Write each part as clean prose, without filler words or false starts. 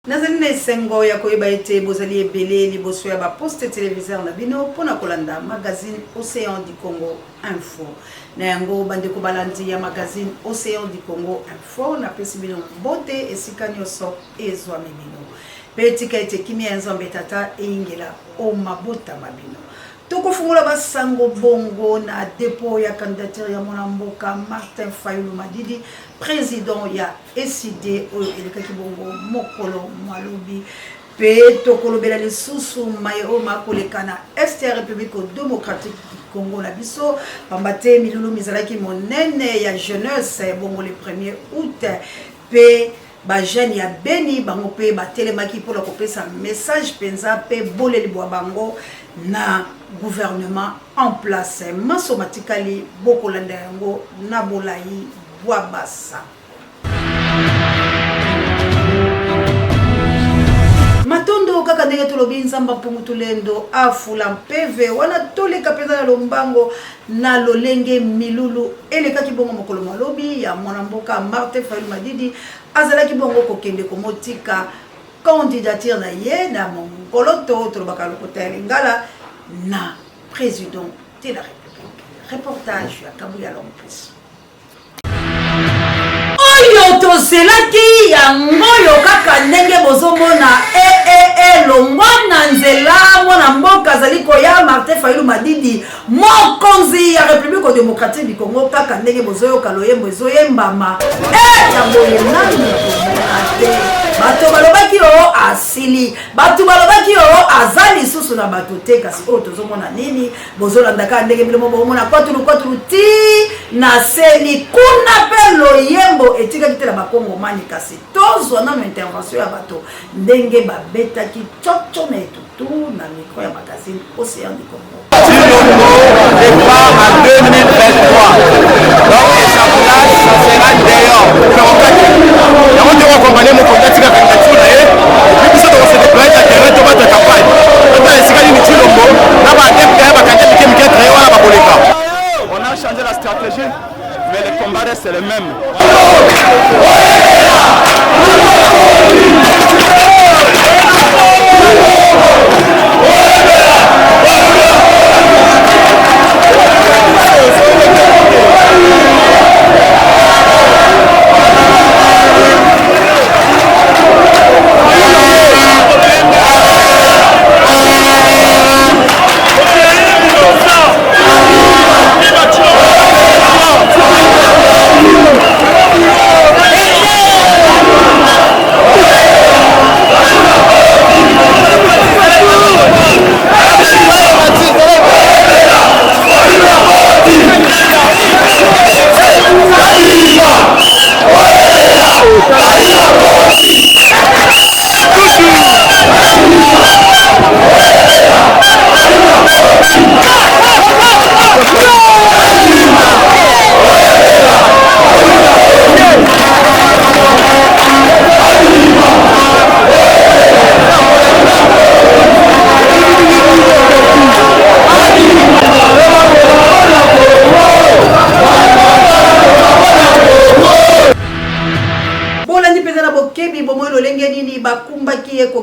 Nazalina sengo ya koyeba ete bozali ebele liboso ya ba poste téléviseur na bino pona kolanda magazine Océan du Congo Info. Na yango bandeko balandi ya magazine Océan du Congo Info na pesi bino bote esika nyoso ezwa mibino. Petika ete kimia nzambe tata eingela o mabota mabino. Toko fungula basango bongo na dépôt ya candidature ya Mwanamboka Martin Fayulu Madidi président ya SID o elekaki bongo mokolo malobi pe tokolo bela lisusu mayo makolekana Est République démocratique du Congo na biso pambate milulu mizalaki monene ya jeunesse bongo le 1er août pe ba jeune ya Beni bango pe ba telemaki pour la kopesa message penza pe boleli bwa bango na gouvernement en place masomatikali bokolanda yango na bolai bwa basa matondo kaka ndenge tolobi nzamba pungu tulendo afula mpeve wana toleka peza na lombango na lolenge milulu elekaki bongo mokolo malobi ya Mwanamboka Martin Fayulu Madidi azalaki bongo kokende komotika candidature na ye na mongoloto tolobaka lokota lingala na président de la République. Reportage à Kabuya Lompis. Oyo tozelaki yango kaka ndenge bozomona longwana nzela Mwanamboka azali koya Martin Fayulu Madidi mokonzi ya République démocratique du Congo kaka ndenge bozoyoka loyembo ezoyembama ya boye nani bato balobaki o asili bato balobaki o azali susu na bato te kasi o tozomona nini bozolandaka ndenge bilemo bomona kwatulu ti na seli kuna pe loyembo etikaki te na bakongomani kasi tozwa nano intervention ya bato ndenge babetaki tchocho na etutu na micro ya magazine Océan du Congo. Chilombo départ en 2023. Donc sa place sera dehors. On doit accompagner mon contact avec la candidature et puis ça doit se déployer à terrain de votre campagne. Donc c'est quand même Chilombo, là va être un candidat qui est très haut à Baboleka. On a changé la stratégie, mais le combat reste le même.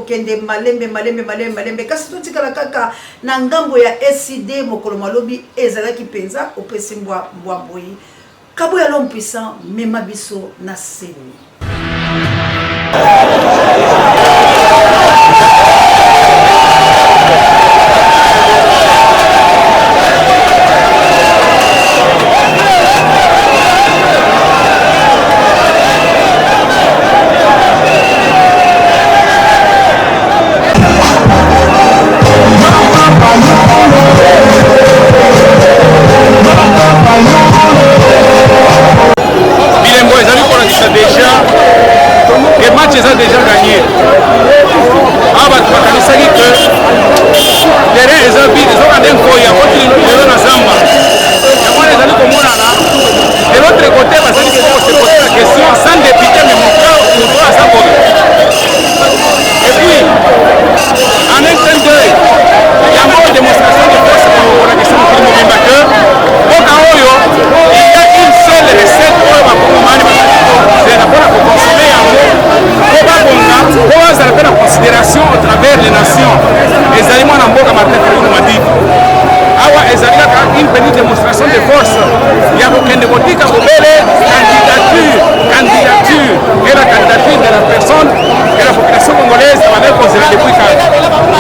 Kende malembe kasi totikala kaka na ngambo ya SID mokolo malobi ezalaki penza opesi mbwa boyi Kabuya Lompisa mema biso na seni. Déjà gagné. Ah, bah, tu vas connaître ça que derrière les habits, les autres ont un foyer, ils ont un samba. Et moi, les amis comme on a là, de l'autre côté, bah, ça dit que se poser la question sans député, mais mon frère, on doit s'aborder. Et puis, en un clin d'œil, il y a une démonstration de force pour la question du crime batteur. Au cas où, il y a une seule recette pour le Bakongomani, c'est la bonne pour consommer en haut. congolaise abandaki kozela depuis kala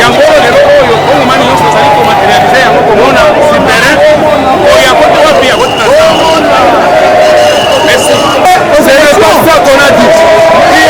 yango lelo oyo kongomani nyonso azali komaterialize yango komona supere oyo akoti wapi akoti na nzambe. Merci. C'est pas ça qu'on a dit. Il y a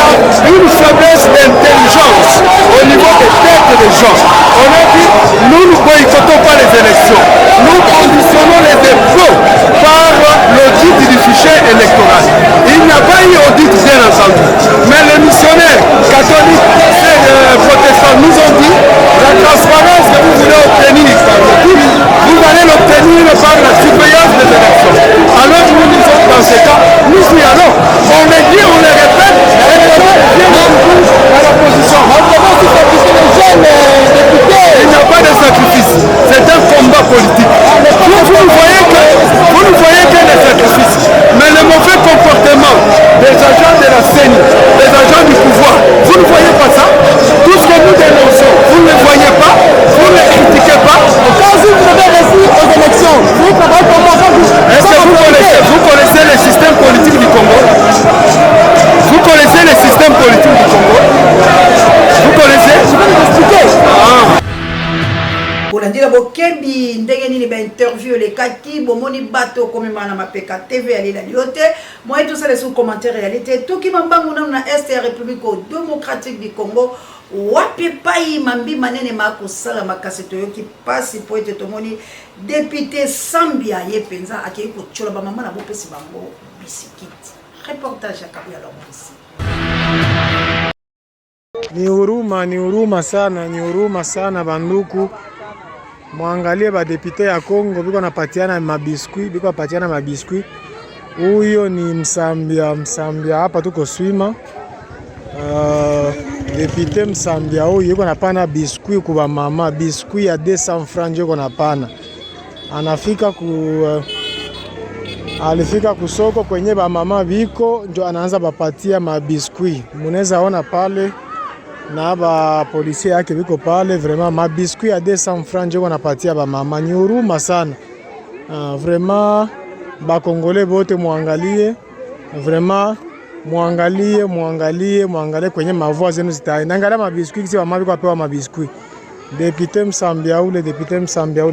une faiblesse d'intelligence au niveau des têtes des gens. On a dit, nous ne boycottons pas les élections. Nous conditionnons les dépôts par l'audit du fichier électoral. Il n'y a pas eu audit, bien entendu. Mais les missionnaires catholiques et protestants nous ont dit la transparence que vous voulez obtenir par l'audit, vous allez l'obtenir par la surveillance des élections. Alors nous disons dans ce cas, nous y allons. On les dit, on les répète, et les gens viennent à la position. Il n'y a pas de sacrifice. C'est un combat politique. Vous ne voyez que des sacrifices. Mais le mauvais comportement des agents de la CENI, des agents du pouvoir, vous ne voyez pas ça? Tout ce que nous dénonçons, vous ne le voyez pas, vous ne le critiquez pas. Quand vous avez réussi aux élections, vous parlez comment ça? Est-ce que vous connaissez le système politique du Congo? Vous connaissez le système politique du Congo? Vous connaissez? Je vais vous expliquer. Bolandila bokembi ndenge nini ba interview le kaki bomoni bato komema na mapeka TV alela liote moi tout ça les sous commentaires réalité tout qui mambangu na est ya République démocratique du Congo wapi pai mambi manene mako sala makase toyoki pasi poete tomoni député Sambia ye penza akei ko chola ba mama na bopesi bango bisikiti reportage ya Kabuya Lomisi. Ni huruma sana banduku. Mwangalie ba depute ya Kongo biko napatiana mabiskuit. Huyo ni Msambia hapa tuko swima. Depute Msambia huyo yuko napana biskuit kwa mama, biskuit ya 200 francs yuko napana. Alifika kusoko kwenye ba mama biko ndio anaanza bapatia mabiskuit. Munaweza ona pale na ba polisi yake biko pale, vraiment ma biscuit ya 200 francs joko napatia ba mama. Ni huruma sana. Vraiment ba Congolais bote muangalie, vraiment muangalie kwenye mavua zenu zitaenda. Angalia ma biscuit kisi ba mama biko apewa ma biscuit. Depute Msambia ule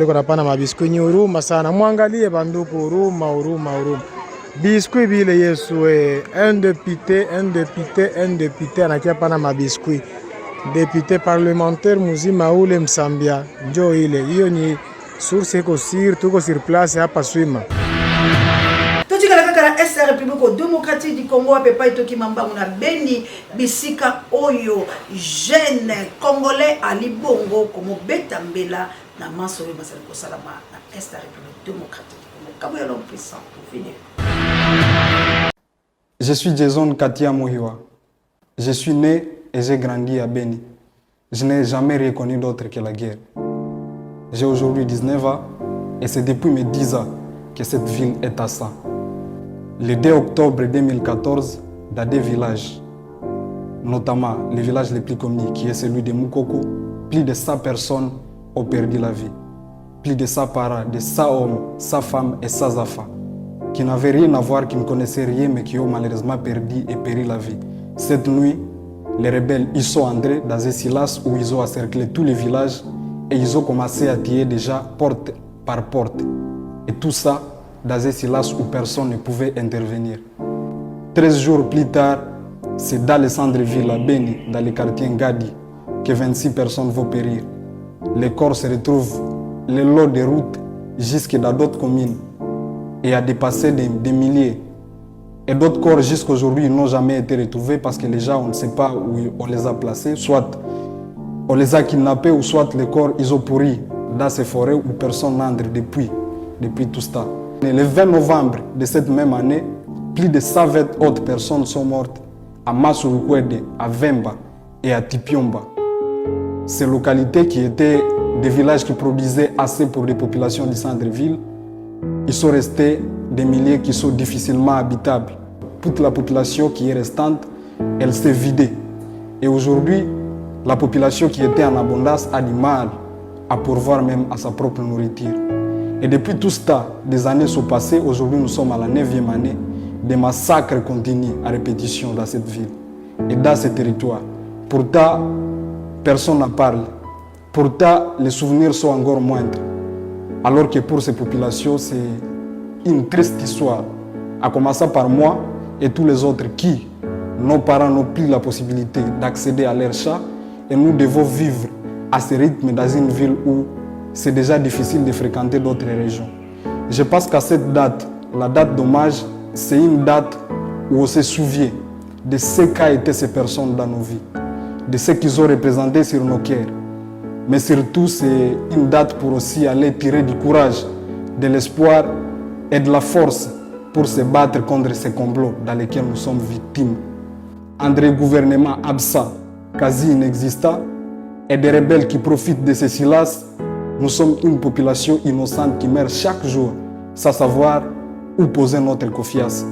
kwa pana ma biscuit. Ni huruma sana. Muangalie banduku, huruma. Biscuit bile Yesu un député anakia pana ma biscuit. Député parlementaire muzima ule Msambia njo ile. Hiyo ni source tuko sur place hapa swima. Totika la est ya République démocratique du Congo apepa itoki mambangu na Beni bisika oyo jeune congolais ali bongo komo beta mbela na maso yo basali ko salama na est ya République démocratique du Congo. Kabuya Lomisi fini. Je suis Jason Katia Mohiwa. Je suis né et j'ai grandi à Beni. Je n'ai jamais reconnu d'autre que la guerre. J'ai aujourd'hui 19 ans et c'est depuis mes 10 ans que cette ville est à ça. Le 2 octobre 2014, dans des villages, notamment le village le plus connu qui est celui de Moukoko, plus de 100 personnes ont perdu la vie. Plus de 100 parents, de 100 hommes, 100 femmes et 100 enfants qui n'avaient rien à voir, qui ne connaissaient rien, mais qui ont malheureusement perdu et péri la vie. Cette nuit, les rebelles, ils sont entrés dans un silence où ils ont encerclé tous les villages et ils ont commencé à tirer déjà porte par porte. Et tout ça dans un silence où personne ne pouvait intervenir. 13 jours plus tard, c'est dans le centre-ville à Beni, dans le quartier Ngadi, que 26 personnes vont périr. Les corps se retrouvent le long des routes jusque dans d'autres communes et a dépassé des milliers. Et d'autres corps jusqu'à aujourd'hui n'ont jamais été retrouvés parce que les gens, on ne sait pas où on les a placés. Soit on les a kidnappés ou soit les corps, ils ont pourri dans ces forêts où personne n'entre depuis tout ce temps. Et le 20 novembre de cette même année, plus de 120 autres personnes sont mortes à Masurukwede, à Vemba et à Tipiomba. Ces localités qui étaient des villages qui produisaient assez pour les populations du centre-ville, ils sont restés des milliers qui sont difficilement habitables. Toute la population qui est restante, elle s'est vidée. Et aujourd'hui, la population qui était en abondance a du mal à pourvoir même à sa propre nourriture. Et depuis tout ce temps, des années sont passées, aujourd'hui nous sommes à la 9e année, des massacres continuent à répétition dans cette ville et dans ce territoire. Pourtant, personne n'en parle. Pourtant, les souvenirs sont encore moindres. Alors que pour ces populations, c'est une triste histoire. À commencer par moi et tous les autres qui, nos parents n'ont plus la possibilité d'accéder à leur chat et nous devons vivre à ce rythme dans une ville où c'est déjà difficile de fréquenter d'autres régions. Je pense qu'à cette date, la date d'hommage, c'est une date où on se souvient de ce qu'a été ces personnes dans nos vies, de ce qu'ils ont représenté sur nos cœurs. Mais surtout, c'est une date pour aussi aller tirer du courage, de l'espoir et de la force pour se battre contre ces complots dans lesquels nous sommes victimes. Entre les gouvernements absents, quasi inexistants, et des rebelles qui profitent de ces silences, nous sommes une population innocente qui meurt chaque jour sans savoir où poser notre confiance.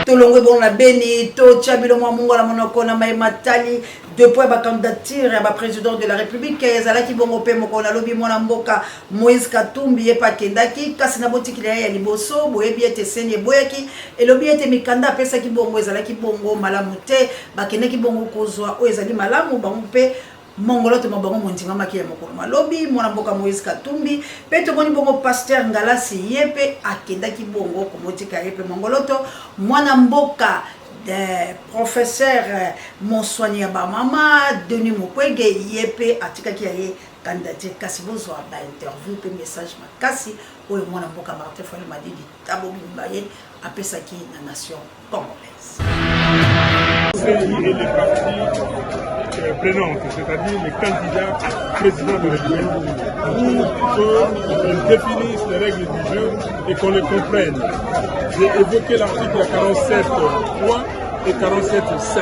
Tolongwe bon la beni to chabilo mwa mungu la monoko na maimatali depuis ba candidature ya ba président de la République ezalaki bongo pe moko na lobi mwana mboka Moïse Katumbi ye pa kendaki kasi na botikile ya liboso boyebi ete senye boyaki elobi ete mikanda pesa ki bongo ezalaki bongo malamu te bakendeki bongo kozwa o ezali malamu bango pe mongolote mabango montinga maki ya mokolo malobi mwana mboka Moïse Katumbi pe to boni bongo pasteur Ngalasi yepe akendaki bongo komotika yepe mongoloto mwana mboka professeur Monswani ya ba mama Denis Mukwege yepe atikaki ye candidature kasi bozwa ba interview pe message makasi oyo mwana mboka Martin Fayulu Madidi tabo bimbaye apesaki na nation congolaise. Et les partis prenantes, c'est-à-dire les candidats présidents de la République, pour qu'on définisse les règles du jeu et qu'on les comprenne. J'ai évoqué l'article 47.3 et 47.5.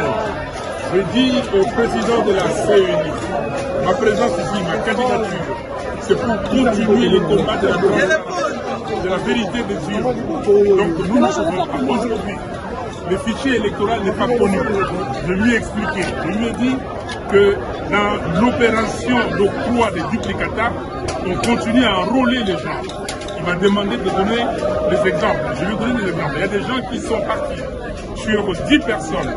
Je dis au président de la CENI, ma présence ici, ma candidature, c'est pour continuer le combat de la vérité des urnes. Donc nous ne savons pas aujourd'hui. Le fichier électoral n'est pas connu. Je lui ai expliqué. Je lui ai dit que dans l'opération d'octroi des duplicata, on continue à enrôler les gens. Il m'a demandé de donner des exemples. Je lui ai donné des exemples. Il y a des gens qui sont partis sur 10 personnes.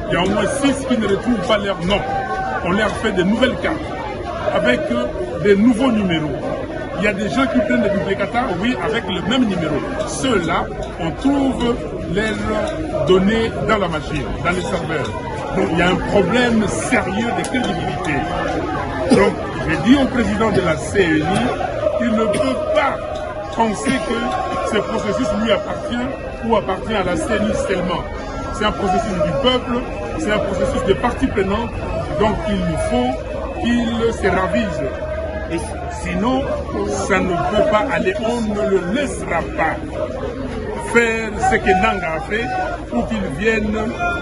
Il y a au moins 6 qui ne retrouvent pas leur nom. On leur fait de nouvelles cartes avec des nouveaux numéros. Il y a des gens qui prennent des duplicata, oui, avec le même numéro. Ceux-là, on trouve leurs données dans la machine, dans les serveurs. Donc il y a un problème sérieux de crédibilité. Donc j'ai dit au président de la CENI, il ne peut pas penser que ce processus lui appartient ou appartient à la CENI seulement. C'est un processus du peuple, c'est un processus de parties prenantes, donc il faut qu'il se ravise. Et sinon, ça ne peut pas aller, on ne le laissera pas faire ce que Nanga a fait ou qu'il vienne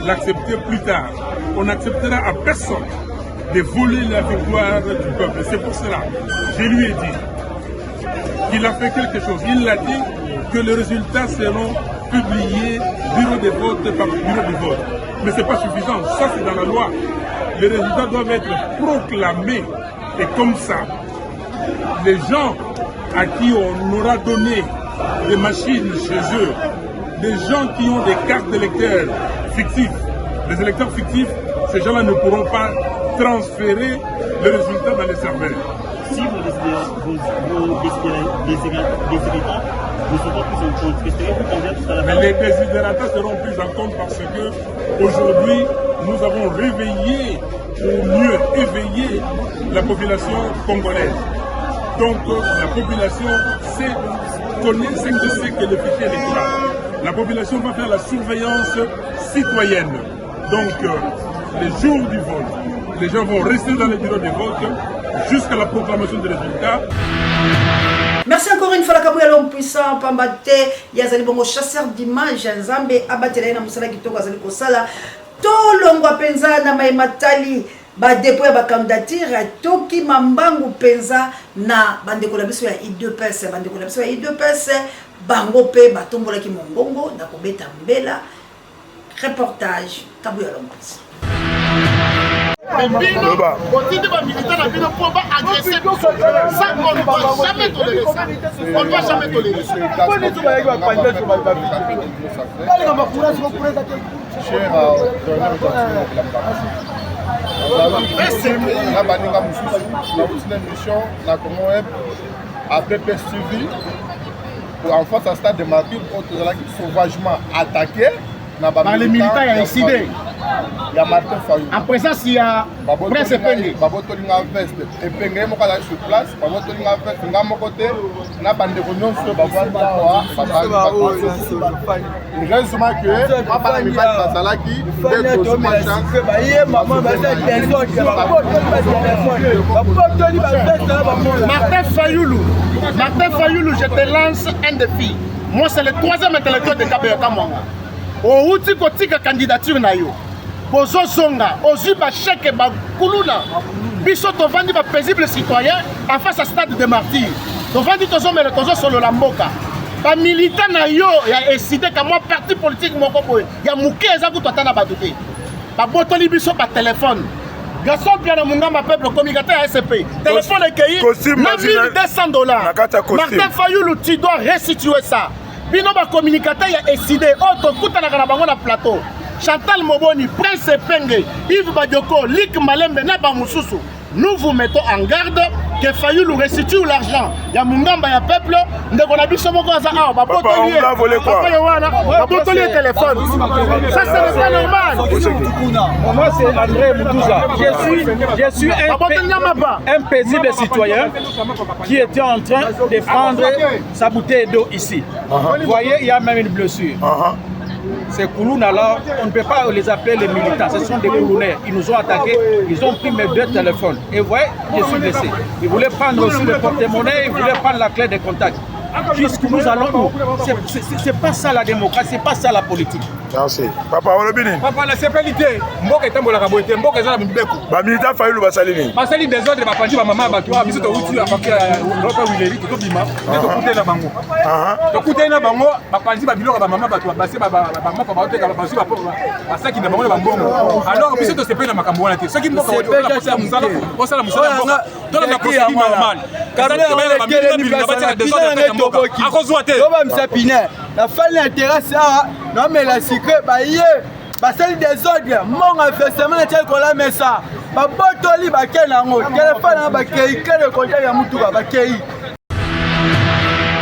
l'accepter plus tard. On n'acceptera à personne de voler la victoire du peuple. C'est pour cela je lui ai dit qu'il a fait quelque chose. Il a dit que les résultats seront publiés bureau de vote par bureau de vote. Mais ce n'est pas suffisant, ça c'est dans la loi. Les résultats doivent être proclamés et comme ça, les gens à qui on aura donné des machines chez eux, des gens qui ont des cartes d'électeurs fictifs, les électeurs fictifs, ces gens-là ne pourront pas transférer les résultats dans les serveurs. Si vos désidératas ne sont pas pris en compte, mais les désidératas seront pris en compte parce que aujourd'hui, nous avons réveillé, ou mieux éveillé, la population congolaise. Donc la population connaît ce que c'est que le fichier électoral. La population va faire la surveillance citoyenne. Donc les jours du vote, les gens vont rester dans les bureaux de vote jusqu'à la proclamation des résultats. Merci encore une fois la Kabouya l'homme puissant Pambate Yazali Bongo chasseur d'images Nzambe abatela na musala kitoko azali kosala to longwa penza na maimatali ba dépôt ya ba candidature toki mambangu penza na bandeko la biso ya I2PS bandeko la biso ya I2PS bango pe batombola ki mongongo na kobeta mbela reportage Kabouya l'homme puissant. bino otindi ba militaire na bino pour ba agresser ça on ne va jamais tolérer ça on ne va jamais tolérer ça na baninga mosusu nauti na émission na Congo Web à PPS TV en face à stade de Martyrs où tozalaki sauvagement attaqué par les militaires ya incidé ya Martin Fayulu en présence ya Prince Epenge babotolinga veste Epenge moko azali sur place babotolinga veste nga moko te na bandeko nyonso bavandi awa heureusement que mabana mibali bazalaki nde tozuma chance Martin Fayulu, je te lance un défi. Moi, c'est le 3e intellectuel de Kabeka Mwanga. Au outil kotika candidature na yo. Bozo zonga, ozu ba chèque ba kuluna. Biso to vandi ba paisible citoyen en face à stade de Martyrs. To vandi tozo mele tozo solo la mboka. Ba militant na yo ya décidé que moi parti politique moko boy. Ya muke eza ku tata na badoute. Ba botoli biso ba téléphone. Gaston Pierre Mungamba peuple communicateur à SCP. Téléphone accueilli $9,200. Martin Fayulu, tu dois restituer ça. Bino ba communicateur ya décidé auto kutana kana bango na plateau. Chantal Moboni, Prince Epenge, Yves Badioko, Lik Malembe na ba mususu. Nous vous mettons en garde que Fayulu restitue l'argent. Ya Mungamba ya peuple, ndeko na biso moko za a ba botoli. Papa Yowana, ba botoli téléphone. Ça c'est pas normal. Moi c'est André Moutouza. Je suis un paisible citoyen qui était en train de prendre sa bouteille d'eau ici. Vous voyez, il y a même une blessure. Ces Koulouna là, on ne peut pas les appeler les militants, ce sont des Koulounais. Ils nous ont attaqués, ils ont pris mes 2 téléphones. Et vous voyez, je suis blessé. Ils voulaient prendre aussi le porte-monnaie, ils voulaient prendre la clé de contact. Jusqu'où nous allons où? C'est pas ça la démocratie, c'est pas ça la politique. Merci. Papa Olobini. Papa la CPLité, Mboka etambola kabote, Mboka ezala mbeko. Ba militant Fayulu basalini. Basali des ordres ba pandi ba maman ba toi biso to uti apakia ropa wileri to bima, to kutela bango. To kutela bango ba pandi ba biloko ba maman ba toi base ba maman ba oteka ba basu ba saki na bango ba mbongo. Alors biso to sepela makambo wana te. Soki Mboka otola posa musala, posa la musala Mboka. Dans la procédure normale. Toba msapine la fali na terrasse awa na mela secret ba ye basali des ordres mon affaissement na tia kola mesa ba botoli ba kenango téléphone na ba kei kele konta ya mutuka ba kei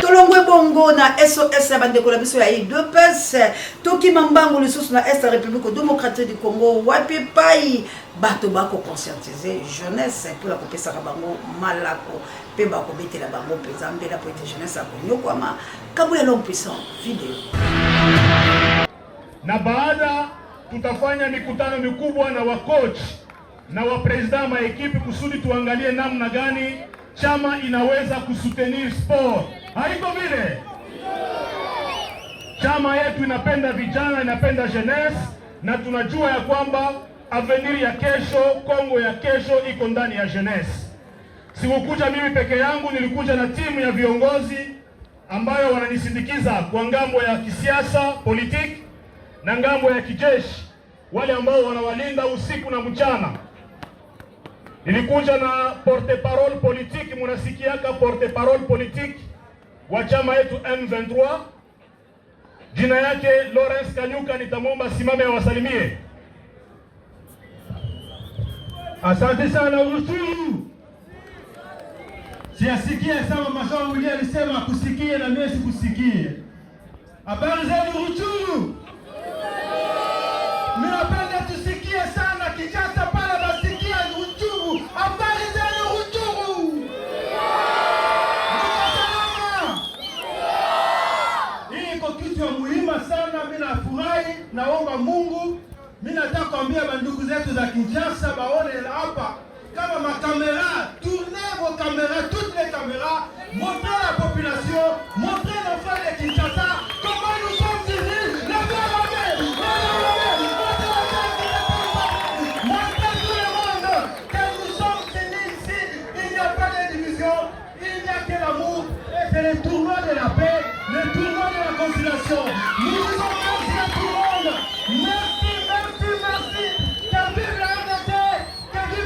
Tolongwe bongo na SOS ya bandeko la biso ya IDPS toki mambango lisusu na Est République démocratique du Congo wapi pai bato bako conscientiser jeunesse pour la kopesa bango malako pe bako betela bango peza mbela po ete jeunesse akonyokwa ma kabula l'homme puissant vidéo. Na baada tutafanya mikutano mikubwa na wacoach na wapresident ma ekipi kusudi tuangalie namna gani chama inaweza kusutenir sport. Haiko vile? Chama yetu inapenda vijana, inapenda jeunesse na tunajua ya kwamba avenir ya kesho, Kongo ya kesho iko ndani ya jeunesse. Sikukuja mimi peke yangu, nilikuja na timu ya viongozi ambayo wananisindikiza kwa ngambo ya kisiasa, politiki na ngambo ya kijeshi, wale ambao wanawalinda usiku na mchana. Nilikuja na porte-parole politique, munasikiaka porte-parole politique wa chama yetu M23. Jina yake Lawrence Kanyuka, nitamwomba simame awasalimie. Asante sana Ruchuru. Siasikia sama mashauri mwingine alisema kusikie na mimi sikusikie. Habari zenu Ruchuru? Mimi napenda tusikie sana Kinshasa pale basikia Ruchuru. Habari zenu Ruchuru? Hii iko kitu ya muhimu sana, mimi nafurahi, naomba Mungu. Mimi nataka kuambia bandugu zetu za Kinshasa baone hapa kama makamera, tournez vos caméras, toutes les caméras, montrez la population, montrez nos frères de Kinshasa comment nous sommes unis. Montrez tout le monde que nous sommes unis ici. Il n'y a pas de division, il n'y a que l'amour. Et c'est le tournoi de la paix, le tournoi de la conciliation. Nous disons merci à tout le monde. Merci, merci, merci. Que vive la RDC, que vive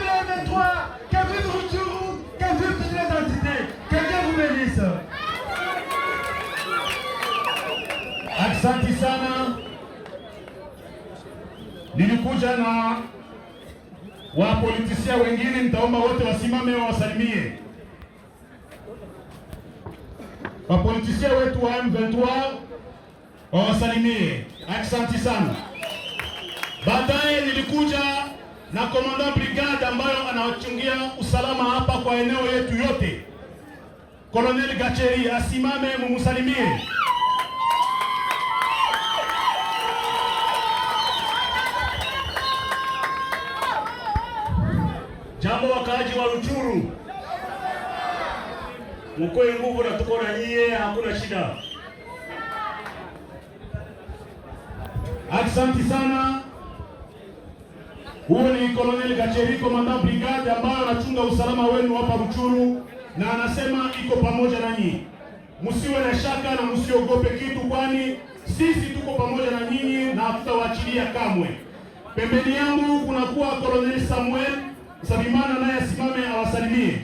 tulikuja na wapolitisia wengine, nitaomba wote wasimame wasalimie. Wapolitisia wetu wa M23 wawasalimie. Asante sana. Baadaye nilikuja na komanda brigade ambayo anawachungia usalama hapa kwa eneo yetu yote. Colonel Gacheri asimame mumusalimie. Jambo wakaaji wa Ruchuru, mkoe nguvu na tuko na nyie, hakuna shida. Asante sana. Huyo ni Colonel Gacheri, komanda brigade ambayo anachunga usalama wenu hapa Ruchuru, na anasema iko pamoja na nyinyi. Msiwe na shaka na msiogope kitu, kwani sisi tuko pamoja na nyinyi na hatutawaachilia kamwe. Pembeni yangu kunakuwa Colonel Samuel Sabimana, naye asimame awasalimie.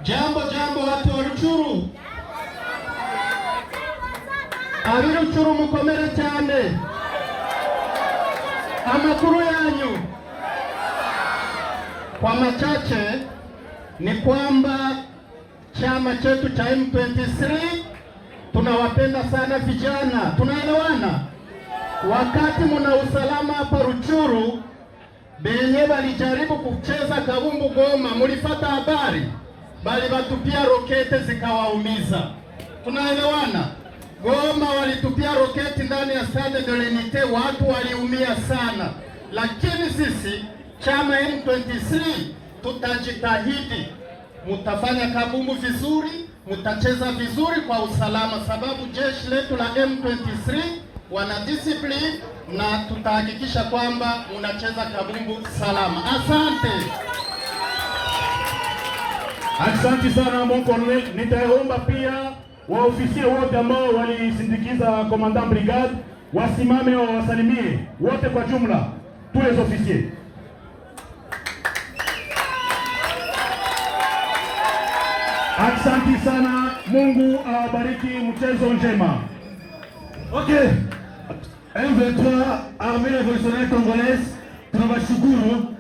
Jambo watu wa Ruchuru. Ari Ruchuru mukomere cyane. Amakuru yanyu. Kwa machache ni kwamba chama chetu cha M23 tunawapenda sana vijana. Tunaelewana? Wakati muna usalama hapa Ruchuru, benye balijaribu kucheza kabumbu Goma, mulifata habari, bali batupia rokete zikawaumiza. Tunaelewana? Goma walitupia roketi ndani ya Stade de l'Unité, watu waliumia sana. Lakini sisi chama M23 tutajitahidi, mutafanya kabumbu vizuri, mutacheza vizuri kwa usalama, sababu jeshi letu la M23 wana discipline na tutahakikisha kwamba unacheza kabumbu salama. Asante. Asante sana mon colonel. Nitaomba pia waofisia wote ambao walisindikiza commandant brigade wasimame wa wasalimie wote kwa jumla, tous les officiers. Asante sana, Mungu awabariki, mchezo njema. Okay. M23 Armée Révolutionnaire Congolaise, tunawashukuru,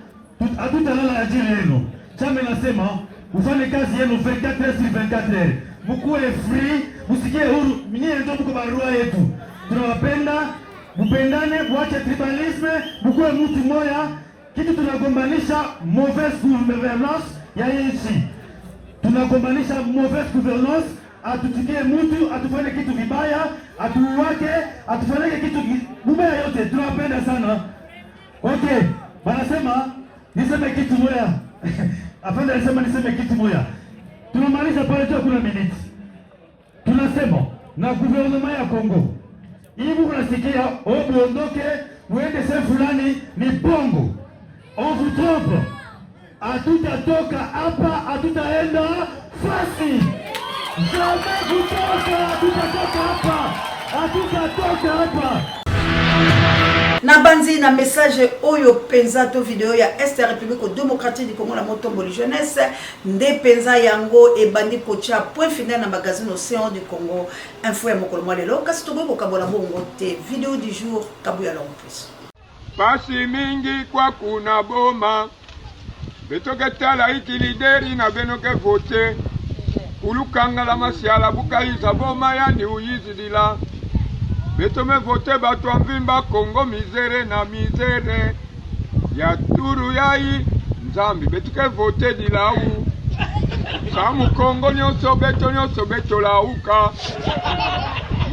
hatutalala ajili yenu. Chama inasema ufanye kazi yenu 24h/24. Mkuwe free, msikie huru. Mwenyewe ndio mko barua yetu. Tunawapenda, mpendane, muache tribalisme, mkuwe mtu moja. Kitu tunagombanisha mauvaise gouvernance ya nchi. Tunagombanisha mauvaise gouvernance, atutikie mtu atufanye kitu vibaya, atuwake, atufanye kitu mbaya yote. Tunawapenda sana. Okay, wanasema niseme kitu moja. Afande alisema niseme kitu moja. Tunamaliza pale tu kuna minute. Tunasema na gouvernement ya Kongo, hivi unasikia ondoke uende sehemu fulani ni bongo. On vous trompe. Hatutatoka hapa, hatutaenda fasi. Jamais kutoka, hatutatoka hapa. Hatutatoka hapa. Na banzi na message oyo penza to video ya Est République démocratique du Congo la Motomboli jeunesse nde penza yango e bandi kocha point final na magazine Océan du Congo info ya mokolo lelo kasi to ko kabola bongo te video du jour kabuya la plus basi mingi kwa kuna boma betoke tala ikilideri na benoke vote ulukanga la masiala bukaiza boma ya ni uyizidila betome vote batu amvimba Kongo misere na misere ya turu yai nzambi betuke vote dilau samu Kongo nyonso beto lauka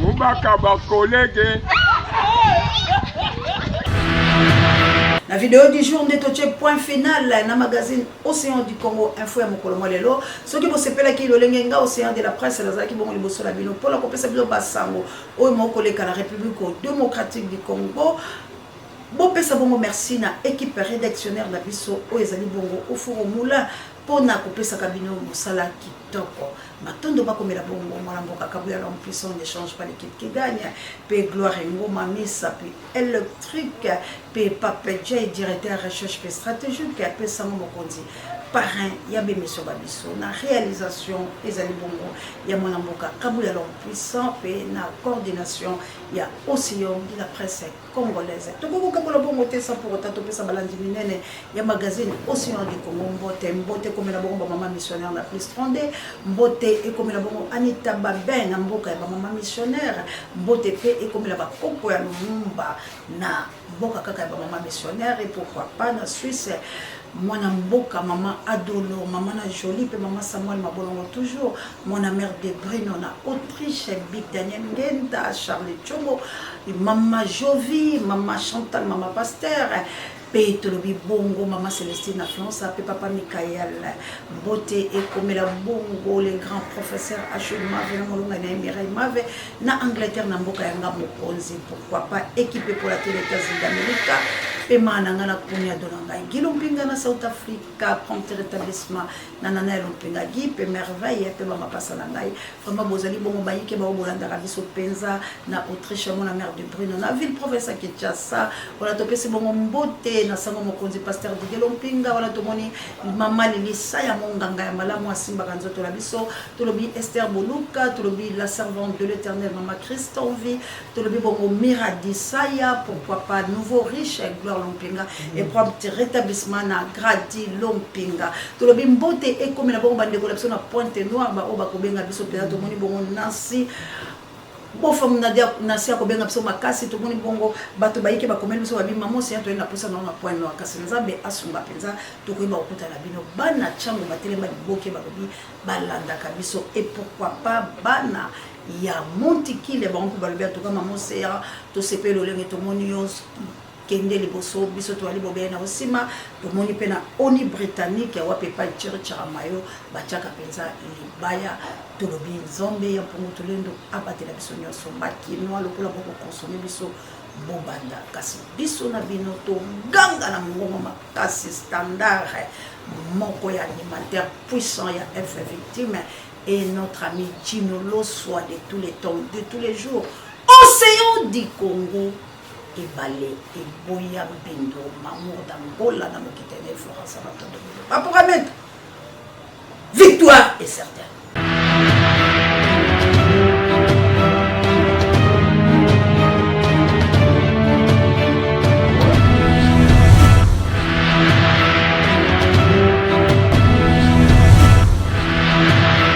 mubaka bakolege. La vidéo du jour de Toche point final na magazine Océan du Congo info ya mokolo lelo soki bo sepela ki lo lengenga Océan de la presse la zaki bongo liboso la bino pour la kopesa biso basango o mokole ka la République démocratique du Congo bo pesa bongo merci na équipe rédactionnelle na biso o ezali bongo au foro mula pona kopesa kabino mosala kitoko matondo bakomela bongo mwana mboka Kabuya l'homme puissant ne change pas l'équipe qui gagne pe Gloire Ngoma Misa pe électrique pe Pape J directeur recherche pe stratégique pe Sango Mokonzi parrain ya bemission babiso na réalisation ezali bongo ya mwana mboka Kabuya l'homme puissant pe na coordination ya Océan de la presse congolaise toko kabola bongo te sa pour autant topesa balandi minene ya magazine Océan du Congo mbote komela bongo maman missionnaire na plus 32 mbote et comme la bongo Anita Baben na mboka ya maman missionnaire mbote pe et comme la bakoko ya Lumumba na mboka kaka ya maman missionnaire et pourquoi pas na Suisse mwana mboka maman Adolo maman na Jolie pe maman Samuel Mabolongo toujours mon mère de Bruno na Autriche Big Daniel Ngenda Charles Chobo maman Jovi maman Chantal maman Pasteur pe tolobi bongo maman Célestine na France pe papa Michael mbote et comme la bongo les grands professeurs Achille Mave na Molonga na Mireille Mave na Angleterre na mboka yanga mokonzi pourquoi pas équipé pour la télé États-Unis d'Amérique pe mananga na kunya dolanga Guilo Mpinga na South Africa prompt rétablissement na nana Mpinga gi pe merveille pe mama passa na ngai vraiment bozali bongo bayike ba obolanda biso penza na Autriche mon mère de Bruno na ville province ya Kinshasa wala topesi bongo mbote na sango mokonzi pasteur de Guilo Mpinga wala tomoni mama Lilisa ya monganga ya malamu asimba kanzoto la biso tolobi Esther Boluka tolobi la servante de l'Éternel mama Christonvi tolobi bongo Miradisaya pourquoi pas nouveau riche Gloire Lompinga et prompt rétablissement na Gradi Lompinga tolobi mbote et comme la bongo bande collapse na Pointe Noire ba oba kobenga biso pela to moni bongo Nancy bo fam na dia na sia kobenga biso makasi to moni bongo bato baike ba komela biso ba bima mo sia to na posa na Pointe Noire kasi nzambe asumba penza to ko ba okuta na bino bana chango batelema liboke ba lobi balanda kabiso et pourquoi pas bana ya montikile ba onko ba lobi to kama mo sia to sepelo lenge to moni yos kende liboso biso to ali bobe na osima to moni pena oni britannique wa pepa church amayo bachaka penza libaya to lobi nzombe ya pongo to lendo abatela biso nyoso mbaki no alokola boko consommer biso bobanda kasi biso na bino to ganga na mongo makasi standard moko ya alimentaire puissant ya F victime et notre ami Gino Loswa de tous les temps de tous les jours Océan du Congo et balé et boya bindo mamour d'Angola dans le kitene Florence Abatondo. Pas pour mettre victoire est certaine.